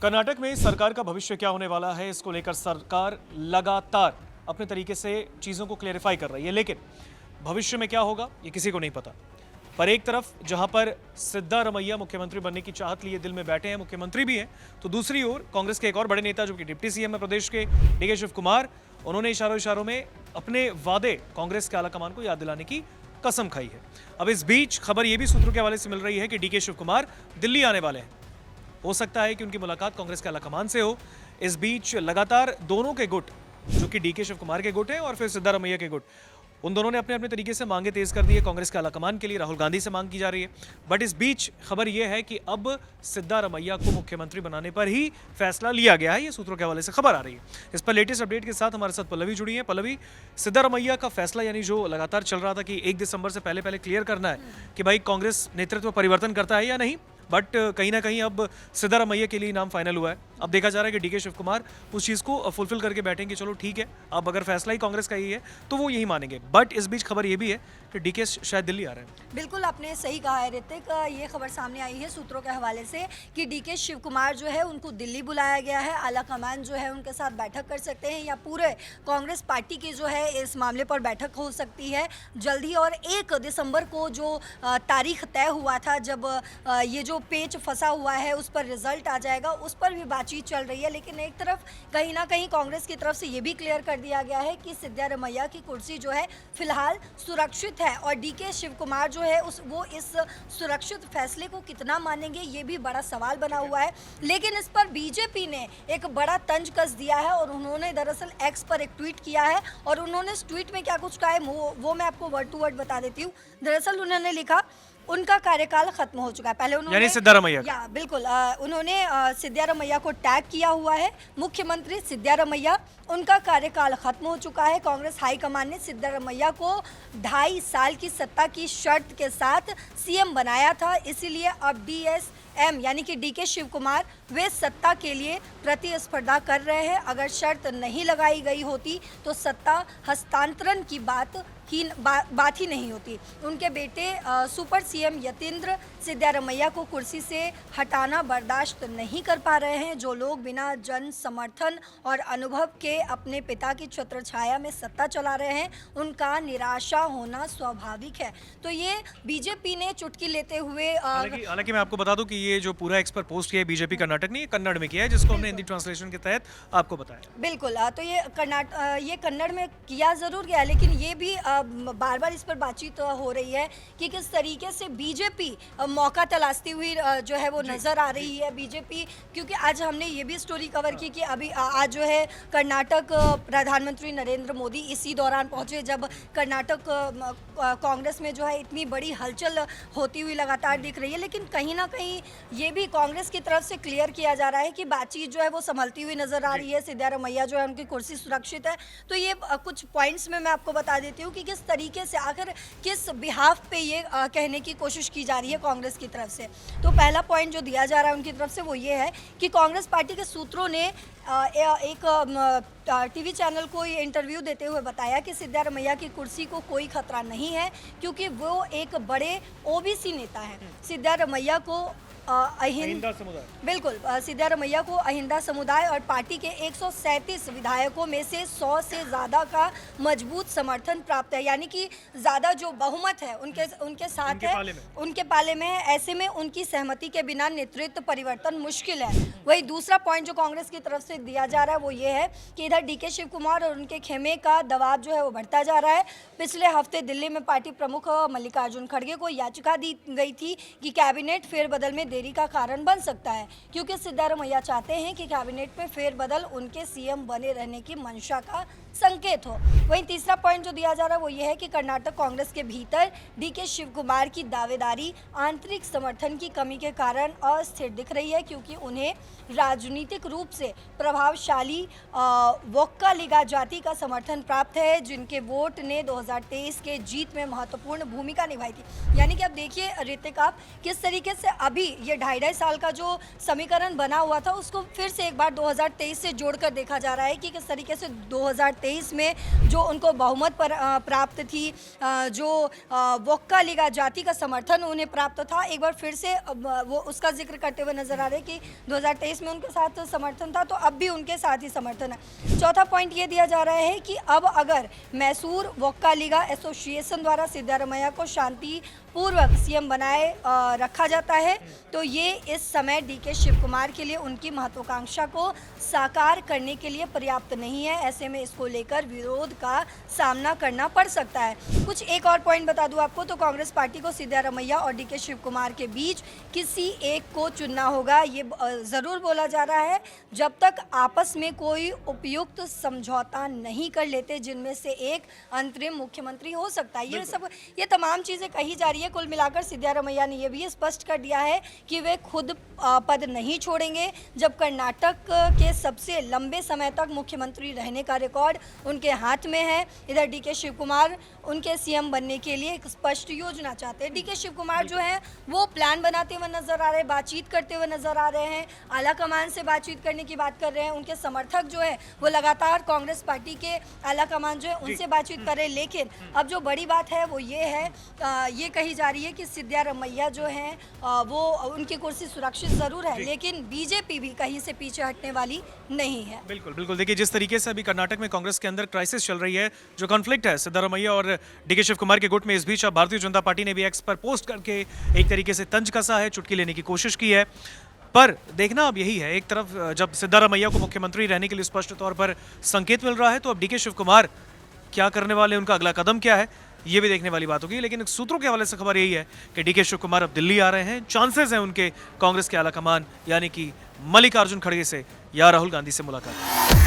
कर्नाटक में सरकार का भविष्य क्या होने वाला है, इसको लेकर सरकार लगातार अपने तरीके से चीज़ों को क्लेरिफाई कर रही है, लेकिन भविष्य में क्या होगा ये किसी को नहीं पता। पर एक तरफ जहां पर सिद्धारमैया मुख्यमंत्री बनने की चाहत लिए दिल में बैठे हैं, मुख्यमंत्री भी हैं, तो दूसरी ओर कांग्रेस के एक और बड़े नेता जो कि डिप्टी सीएम है प्रदेश के, डीके शिव कुमार, उन्होंने इशारों इशारों में अपने वादे कांग्रेस के आलाकमान को याद दिलाने की कसम खाई है। अब इस बीच खबर यह भी सूत्रों के हवाले से मिल रही है कि डीके शिव कुमार दिल्ली आने वाले हैं। हो सकता है कि उनकी मुलाकात कांग्रेस के आलाकमान से हो। इस बीच लगातार दोनों के गुट, जो कि डीके शिव कुमार के गुट हैं और फिर सिद्धारमैया के गुट, उन दोनों ने अपने अपने तरीके से मांगे तेज कर दी है कांग्रेस के आलाकमान के लिए। राहुल गांधी से मांग की जा रही है, बट इस बीच खबर यह है कि अब सिद्धारमैया को मुख्यमंत्री बनाने पर ही फैसला लिया गया है। ये सूत्रों के हवाले से खबर आ रही है। इस पर लेटेस्ट अपडेट के साथ हमारे साथ पल्लवी जुड़ी है। पल्लवी, सिद्धारमैया का फैसला यानी जो लगातार चल रहा था कि 1 दिसंबर से पहले पहले क्लियर करना है कि भाई कांग्रेस नेतृत्व परिवर्तन करता है या नहीं, बट कहीं ना कहीं अब सिद्धारमैया के लिए नाम फाइनल हुआ है। अब देखा जा रहा है कि डीके शिव कुमार उस चीज़ को फुलफिल करके बैठेंगे, चलो ठीक है, अब अगर फैसला ही कांग्रेस का ही है तो वो यही मानेंगे। बट इस बीच खबर ये भी है कि डीके शायद दिल्ली आ रहे हैं। बिल्कुल, आपने सही कहा है ऋतिक। ये खबर सामने आई है सूत्रों के हवाले से कि डीके शिव कुमार जो है उनको दिल्ली बुलाया गया है। आलाकमान जो है उनके साथ बैठक कर सकते हैं या पूरे कांग्रेस पार्टी की जो है इस मामले पर बैठक हो सकती है जल्दी। और 1 दिसंबर को जो तारीख तय हुआ था, जब ये जो पेच फंसा हुआ है उस पर रिजल्ट आ जाएगा, उस पर भी बातचीत चल रही है। लेकिन एक तरफ कहीं ना कहीं कांग्रेस की तरफ से ये भी क्लियर कर दिया गया है कि सिद्धारमैया की कुर्सी जो है फिलहाल सुरक्षित है, और डीके शिव कुमार जो है वो इस सुरक्षित फैसले को कितना मानेंगे ये भी बड़ा सवाल बना हुआ है। लेकिन इस पर बीजेपी ने एक बड़ा तंज कस दिया है और उन्होंने दरअसल एक्स पर एक ट्वीट किया है, और उन्होंने इस ट्वीट में क्या कुछ कहा है वो मैं आपको वर्ड टू वर्ड बता देती हूँ। दरअसल उन्होंने लिखा, उनका कार्यकाल खत्म हो चुका है। पहले उन्होंने यानी सिद्धारमैया या बिल्कुल उन्होंने सिद्धारमैया को टैग किया हुआ है, मुख्यमंत्री सिद्धारमैया, उनका कार्यकाल खत्म हो चुका है। कांग्रेस हाईकमान ने सिद्धारमैया को 2.5 साल की सत्ता की शर्त के साथ सीएम बनाया था, इसीलिए अब डीएसएम यानी कि डीके शिव कुमार वे सत्ता के लिए प्रतिस्पर्धा कर रहे हैं। अगर शर्त नहीं लगाई गई होती तो सत्ता हस्तांतरण की बात ही नहीं होती। उनके बेटे सुपर सीएम यतीन्द्र सिद्धारमैया को कुर्सी से हटाना बर्दाश्त नहीं कर पा रहे हैं। जो लोग बिना जन समर्थन और अनुभव के अपने पिता की छत्रछाया में सत्ता चला रहे हैं, उनका निराशा होना स्वाभाविक है। तो ये बीजेपी ने चुटकी लेते हुए हालांकि मैं आपको बता दूं कि ये जो पूरा एक्स पर पोस्ट किया है बीजेपी कर्नाटक ने, ये कन्नड़ में किया है, जिसको हमने हिंदी ट्रांसलेशन के तहत आपको बताया। बिल्कुल, तो ये कन्नड़ में किया जरूर गया, लेकिन ये भी बार बार इस पर बातचीत हो रही है कि किस तरीके से बीजेपी मौका तलाशती हुई जो है वो नज़र आ रही है। बीजेपी, क्योंकि आज हमने ये भी स्टोरी कवर की कि अभी आज जो है कर्नाटक प्रधानमंत्री नरेंद्र मोदी इसी दौरान पहुंचे जब कर्नाटक कांग्रेस में जो है इतनी बड़ी हलचल होती हुई लगातार दिख रही है। लेकिन कहीं ना कहीं ये भी कांग्रेस की तरफ से क्लियर किया जा रहा है कि बातचीत जो है वो संभलती हुई नज़र आ रही है। सिद्धारमैया जो है उनकी कुर्सी सुरक्षित है। तो ये कुछ पॉइंट्स में मैं आपको बता देती हूँ कि किस तरीके से आखिर किस बिहाफ पे ये कहने की कोशिश की जा रही है कांग्रेस की तरफ से। तो पहला पॉइंट जो दिया जा रहा है उनकी तरफ से वो ये है कि कांग्रेस पार्टी के सूत्रों ने एक टीवी चैनल को ये इंटरव्यू देते हुए बताया कि सिद्धारमैया की कुर्सी को कोई खतरा नहीं है, क्योंकि वो एक बड़े ओबीसी नेता है। सिद्धारमैया को अहिंदा समुदाय, बिल्कुल, सिद्धारमैया को अहिंदा समुदाय और पार्टी के 137 विधायकों में से 100 से ज़्यादा का मजबूत समर्थन प्राप्त है, यानी कि ज़्यादा जो बहुमत है उनके साथ है, उनके पाले में है। ऐसे में उनकी सहमति के बिना नेतृत्व परिवर्तन मुश्किल है। वही दूसरा पॉइंट जो कांग्रेस की तरफ से दिया जा रहा है वो ये है कि इधर डीके शिव कुमार और उनके खेमे का दबाव जो है वो बढ़ता जा रहा है। पिछले हफ्ते दिल्ली में पार्टी प्रमुख मल्लिकार्जुन खड़गे को याचिका दी गई थी कि कैबिनेट फेरबदल में देरी का कारण बन सकता है, क्योंकि सिद्धारमैया चाहते हैं कि कैबिनेट में फेरबदल उनके सीएम बने रहने की मंशा का संकेत हो। वहीं तीसरा पॉइंट जो दिया जा रहा है वो ये है कि कर्नाटक कांग्रेस के भीतर डीके शिव कुमार की दावेदारी आंतरिक समर्थन की कमी के कारण अस्थिर दिख रही है, क्योंकि उन्हें राजनीतिक रूप से प्रभावशाली वोक्कालिगा जाति का समर्थन प्राप्त है, जिनके वोट ने 2023 के जीत में महत्वपूर्ण भूमिका निभाई थी। यानी कि अब देखिए ऋतिक, आप किस तरीके से अभी ये 2.5 साल का जो समीकरण बना हुआ था उसको फिर से एक बार 2023 से जोड़कर देखा जा रहा है कि किस तरीके से 2023 में जो उनको बहुमत पर प्राप्त थी, जो वोक्का लीगा जाति का समर्थन उन्हें प्राप्त था, एक बार फिर से वो उसका जिक्र करते हुए नजर आ रहे हैं कि 2023 में उनके साथ समर्थन था तो अब भी उनके साथ ही समर्थन है। चौथा पॉइंट ये दिया जा रहा है कि अब अगर मैसूर वोक्का लीगा एसोसिएशन द्वारा सिद्धारमैया को शांति पूर्वक सीएम बनाए रखा जाता है तो ये इस समय डीके शिव कुमार के लिए उनकी महत्वाकांक्षा को साकार करने के लिए पर्याप्त नहीं है। ऐसे में इसको लेकर विरोध का सामना करना पड़ सकता है। कुछ एक और पॉइंट बता दूं आपको तो कांग्रेस पार्टी को सिद्धारमैया और डीके शिव कुमार के बीच किसी एक को चुनना होगा। ये ज़रूर बोला जा रहा है जब तक आपस में कोई उपयुक्त समझौता नहीं कर लेते जिनमें से एक अंतरिम मुख्यमंत्री हो सकता है। ये तमाम चीज़ें कही जा रही है। कुल मिलाकर सिद्धारमैया ने यह भी स्पष्ट कर दिया है कि वे खुद पद नहीं छोड़ेंगे जब कर्नाटक के सबसे लंबे समय तक मुख्यमंत्री रहने का रिकॉर्ड उनके हाथ में है। इधर डीके शिव कुमार उनके सीएम बनने के लिए एक स्पष्ट योजना चाहते हैं। डीके शिव कुमार जो है वो प्लान बनाते हुए नजर आ रहे हैं, बातचीत करते हुए नजर आ रहे हैं, आला कमान से बातचीत करने की बात कर रहे हैं। उनके समर्थक जो है वो लगातार कांग्रेस पार्टी के आला कमान जो है उनसे बातचीत कर रहे हैं। लेकिन अब जो बड़ी बात है वो ये है, ये कही जा रही है कि सिद्धारमैया जो है वो उनकी कुर्सी सुरक्षित जरूर है लेकिन बीजेपी भी कहीं से पीछे हटने वाली नहीं है। बिल्कुल बिल्कुल। देखिए जिस तरीके से अभी कर्नाटक में कांग्रेस के अंदर क्राइसिस चल रही है, जो कॉन्फ्लिक्ट है सिद्धारमैया और डीके शिव कुमार के गुट में, इस बीच अब भारतीय जनता पार्टी ने भी एक्स पर पोस्ट करके एक तरीके से तंज कसा है, चुटकी लेने की कोशिश की है। पर देखना अब यही है, एक तरफ जब सिद्धारमैया को मुख्यमंत्री रहने के लिए स्पष्ट तौर पर संकेत मिल रहा है तो अब डीके शिव कुमार क्या करने वाले, उनका अगला कदम क्या है, ये भी देखने वाली बात होगी। लेकिन सूत्रों के हवाले से खबर यही है कि डीके शिव कुमार अब दिल्ली आ रहे हैं। चांसेस हैं उनके कांग्रेस के आला कमान यानी कि मल्लिकार्जुन खड़गे से या राहुल गांधी से मुलाकात।